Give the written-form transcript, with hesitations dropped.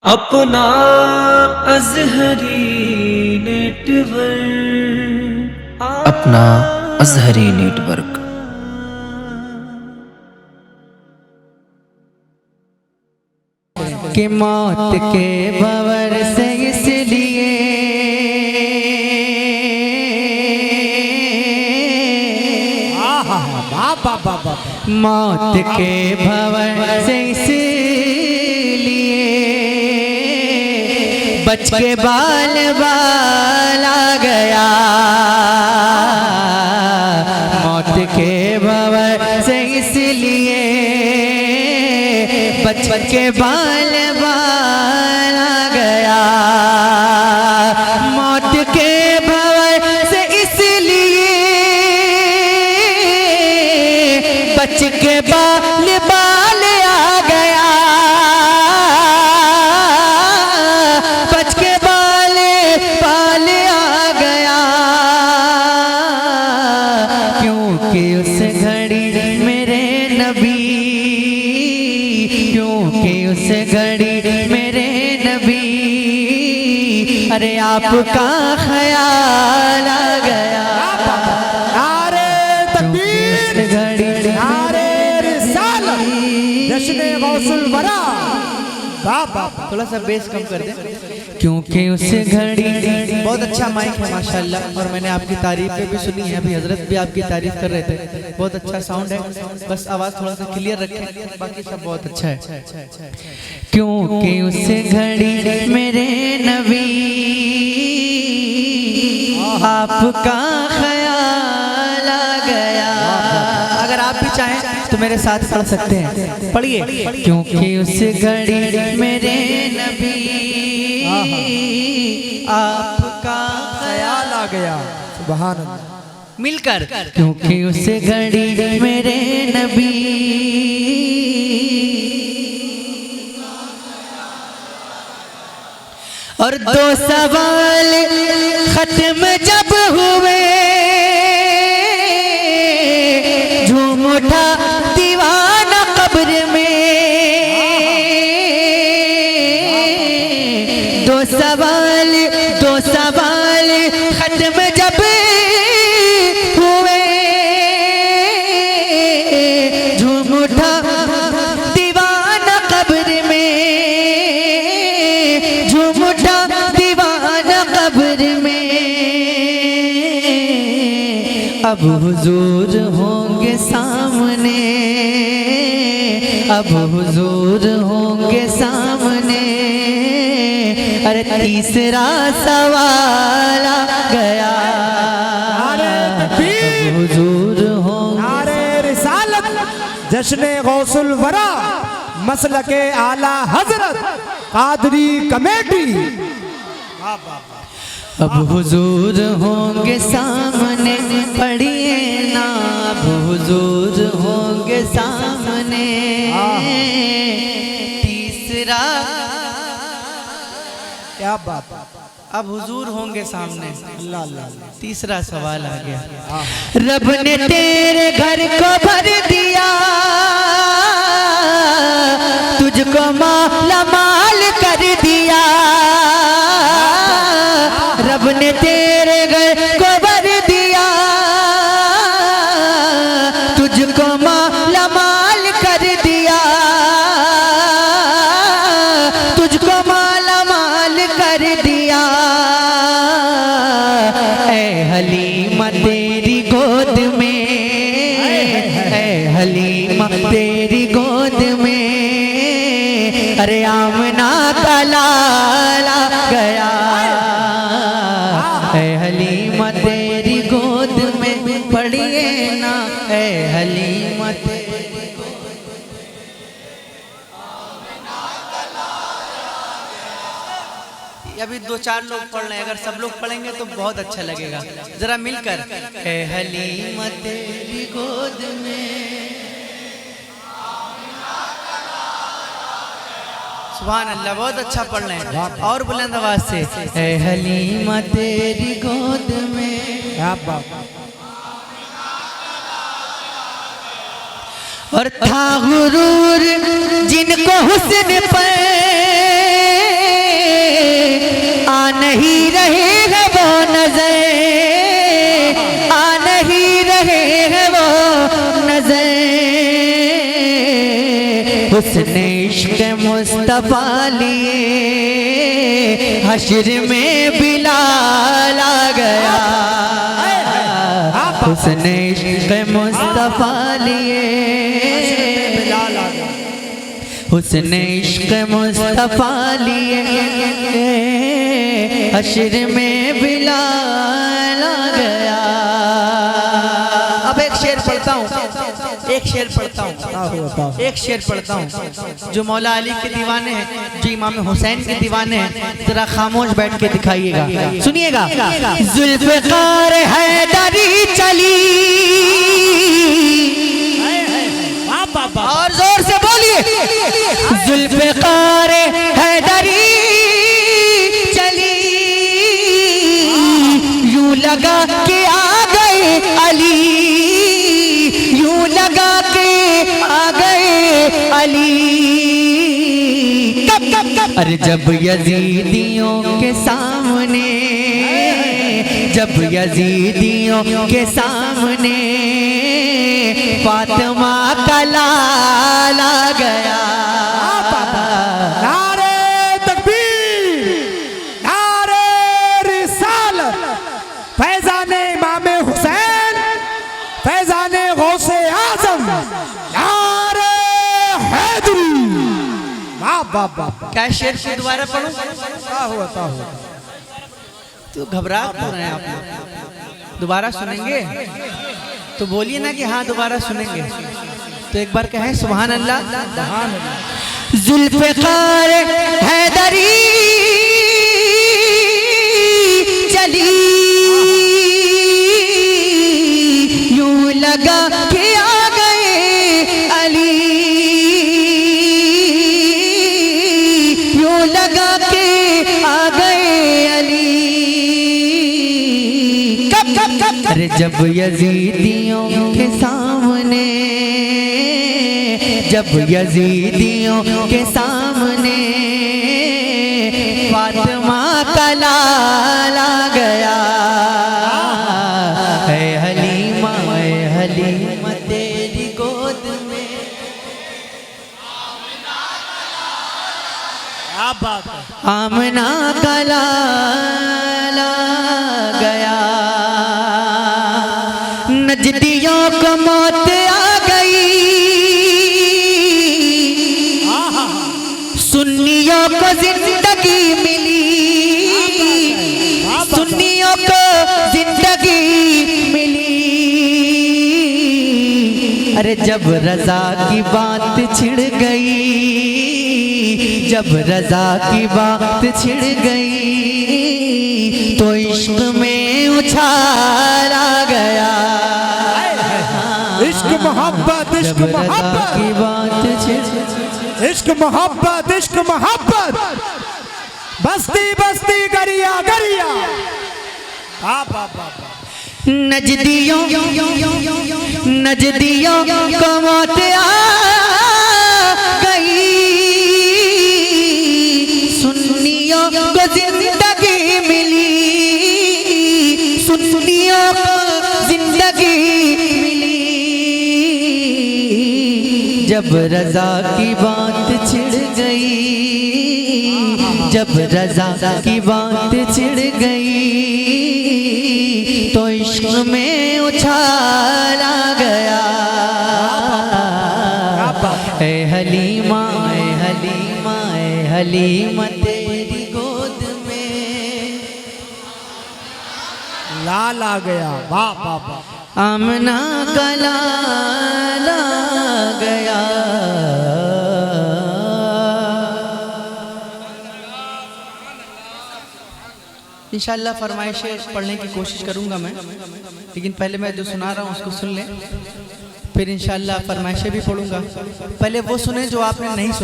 अपना अज़हरी नेटवर्क, अपना अज़हरी नेटवर्क। कि मौत के भंवर से इसलिए मौत के भंवर से इसलिए बच के बाल बाल आ गया। मौत के भंवर से इसलिए बच के बाल बाल आ गया। मौत के भंवर से इसलिए बच के बाल बाल आ गया। बच के बाल बाल आ गया, क्योंकि उस घड़ी मेरे नबी, क्योंकि उस घड़ी मेरे नबी, अरे आपका ख्याल आ गया। नारे तकबीर, घड़ी नारे रिसालत, जश्न गौसुल वरा। थोड़ा सा बेस कम कर दे। क्योंकि उस घड़ी, बहुत अच्छा माइक है माशाल्लाह, और मैंने आपकी तारीफ भी सुनी है, अभी हजरत भी आपकी तारीफ कर रहे थे। बहुत अच्छा साउंड है, बस आवाज़ थोड़ा सा क्लियर रखें, बाकी सब बहुत अच्छा है। क्योंकि उस घड़ी मेरे नबी, आपका ख्याल आ गया। अगर आप भी चाहें तो मेरे साथ पढ़ सकते हैं, पढ़िए। क्योंकि उस घड़ी मेरे नबी, आपका ख्याल आ गया। सुभान अल्लाह। मिलकर, क्योंकि उस घड़ी मेरे नबी, और दो सवाल खत्म जब हुए, झूम उठा दीवाना कब्र में। दो सवाल खत्म जब हुए, झूम उठा दीवाना कब्र में, झूम उठा दीवाना कब्र में। अब हुजूर होंगे सामने, अब हुजूर होंगे सामने, अरे तीसरा सवाल आ गया। अब हुजूर होंगे, नारे रिसालत, जश्न गौसुल वरा, मसलके आला हजरत कादरी कमेटी। अब हुजूर होंगे सामने, पढ़िए ना। अब हुजूर होंगे सामने, तीसरा, क्या बात। अब हुजूर होंगे सामने, अल्लाह अल्लाह। तीसरा सवाल आ गया। रब ने तेरे घर को भर दिया, तुझको माला माल कर दिया। रब ने तेरे घर को भर दिया, तुझको माला माल कर दिया, तुझको माला माल कर दिया। ऐ हलीमा तेरी गोद में, ऐ हलीमा तेरी गोद में, अरे आमना का लाल आ गया। ऐ हलीमा तेरी गोद में, पढ़िए ना। ऐ हलीमा तेरी गोद में, अभी दो चार लोग पढ़ रहे हैं, अगर सब लोग पढ़ेंगे तो बहुत अच्छा लगेगा। जरा मिलकर, ऐ हलीमा तेरी गोद में, सुभान अल्लाह, बहुत अच्छा पढ़ रहे हैं। और बुलंद आवाज से, ऐ हलीमा तेरी गोद में, क्या बात। और था गुरूर जिनको हुस्न पर उसने इश्क मुस्तफा लिए हश्र में बिलाल आ गया। उसने इश्क मुस्तफा लिए उसने इश्क मुस्तफा लिए हश्र में बिलाल आ गया। अब एक शेर पढ़ता हूँ, एक शेर पढ़ता हूँ, एक शेर पढ़ता हूँ। जो मौला अली के दीवाने हैं, जो इमाम हुसैन के दीवाने हैं, जरा खामोश बैठ के दिखाइएगा, सुनिएगा। जुल्फ़िकार हैदरी चली, और जोर से बोलिए, जुल्फ़िकार हैदरी चली, यूं लगा के आ गए अली, यूं लगा के आ गए अली। कब कब कब? अरे जब यजीदियों के सामने, जब यजीदियों के सामने फातिमा का लाल आ गया। नारे तकबीर, नारे रिसालत, फैजाने इमामे हुसैन, फैजाने गौसे आजम, नारे हैदरी। वाह वाह वाह। क्या शेर से दोबारा पढ़ूं? हुआ तो घबरा क्यों रहे हैं आप लोग? दोबारा सुनेंगे तो बोलिए ना कि हाँ दोबारा सुनेंगे। तो एक बार कहें सुभान अल्लाह। जुल्फ़िकार हैदरी चली, यूं लगा के आ गए अली, यूं लगा के आ गए अली। कब कब कब? अरे जब यजीदियों के सामने, जब यजीदियों के सामने फातिमा का लाल आ गया। है हलीमा, है हलीमा तेरी गोद में आमना का लाल आ गया। नजदियों को मौत आ गई, सुन्नियों को जिंदगी मिली, सुन्नियों को जिंदगी मिली। अरे जब रजा की बात छिड़ गई, जब रजा की बात छिड़ गई, तो इश्क में उछाल आ गया। इश्क मोहब्बत, इश्क मोहब्बत की बात छिड़, इश्क मोहब्बत, इश्क मोहब्बत, बस्ती बस्ती गरिया गरिया। नजदियों नजदियों को मौत आ गई, सुन्नियों को जिंदगी मिली, सुन्नियों को जिंदगी मिली। जब रजा की बात छिड़ गई, जब रजा की बात छिड़ गई, तो इश्क में उछाल आ गया। ऐ हलीमा, ऐ हलीमा, ऐ हलीमा तेरी गोद में लाल आ गया। वाह वाह वाह। आमना का लाल आ गया। इंशाअल्लाह फरमाइशें पढ़ने की कोशिश करूंगा मैं, लेकिन पहले मैं जो सुना रहा हूँ उसको सुन लें, फिर इंशाअल्लाह फरमाइशें भी पढ़ूंगा। पहले वो सुने जो आपने नहीं सुना।